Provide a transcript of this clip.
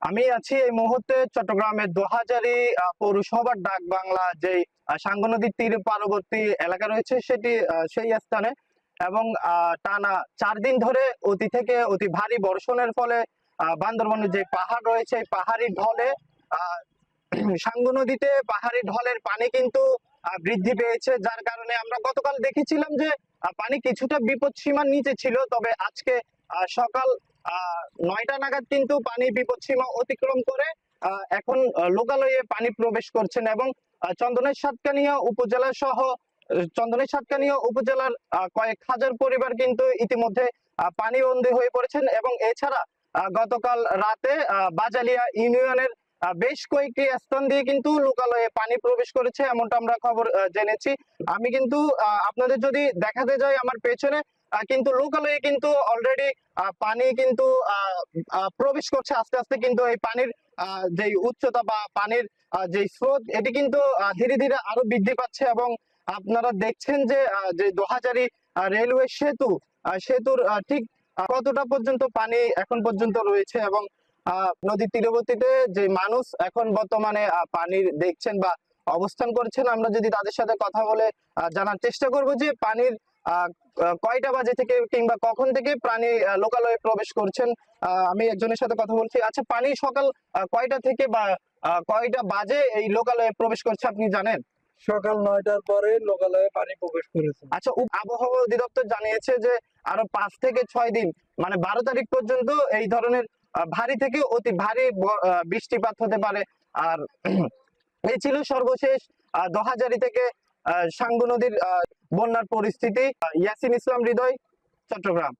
আমি আছি এই মুহূর্তে চট্টগ্রামের দোহাজারী পৌরসভার ডাক বাংলা যে সাঙ্গু নদীর তীর পার্বতী এলাকা রয়েছে সেটি সেই স্থানে। এবং টানা 4 দিন ধরে অতি থেকে অতি ভারী বর্ষণের ফলে বান্দরবনের যে পাহাড় রয়েছে এই পাহাড়ি ঢলে আহ সাঙ্গু নদীতে পাহাড়ি ঢলের পানি কিন্তু বৃদ্ধি পেয়েছে, যার কারণে আমরা গতকাল দেখেছিলাম যে পানি কিছুটা বিপদ সীমার নিচে ছিল, তবে আজকে সকাল 9টা নাগাদ কিন্তু পানি বিপদ সীমা অতিক্রম করে এখন লোকালয়ে পানি প্রবেশ করছেন। এবং চন্দনের সাতকানিয়া উপজেলা সহ চন্দনের সাতকানিয়া উপজেলার কয়েক হাজার পরিবার কিন্তু ইতিমধ্যে পানিবন্দী হয়ে পড়েছেন। এবং এছাড়া গতকাল রাতে বাজালিয়া ইউনিয়নের বেশ কয়েকটি স্থান দিয়ে কিন্তু লোকালয়ে পানি প্রবেশ করেছে, এমনটা আমরা খবর জেনেছি। আমি কিন্তু আপনাদের যদি দেখাতে যাই আমার পেছনে কিন্তু লোকালয়ে কিন্তু অলরেডি পানি কিন্তু প্রবেশ করছে আস্তে আস্তে। কিন্তু এই পানির যে উচ্চতা বা পানির যে স্রোত এটি কিন্তু ধীরে ধীরে আরো বৃদ্ধি পাচ্ছে। এবং আপনারা দেখছেন যে যে দোহাজারী রেলওয়ে সেতুর ঠিক কতটা পর্যন্ত পানি এখন পর্যন্ত রয়েছে। এবং নদীর তীরবর্তীতে যে মানুষ এখন বর্তমানে পানির দেখছেন বা অবস্থান করছেন, আমরা যদি তাদের সাথে কথা বলে জানার চেষ্টা করব যে পানির কয়টা বাজে থেকে কিংবা কখন থেকে প্রাণী লোকালয়ে প্রবেশ করছেন। আমি একজনের সাথে কথা বলছি। আচ্ছা, পানি সকাল কয়টা থেকে বা কয়টা বাজে এই লোকালয়ে প্রবেশ করছে আপনি জানেন? সকাল 9টার পরে লোকালয়ে পানি প্রবেশ করেছে। আচ্ছা, আবহাওয়া অধিদপ্তর জানিয়েছে যে আরো 5 থেকে 6 দিন মানে 12 তারিখ পর্যন্ত এই ধরনের ভারী থেকে অতি ভারী বৃষ্টিপাত হতে পারে। আর এই ছিল সর্বশেষ দোহাজারী থেকে সাঙ্গু নদীর বন্যার পরিস্থিতি। ইয়াসিন ইসলাম হৃদয়, চট্টগ্রাম।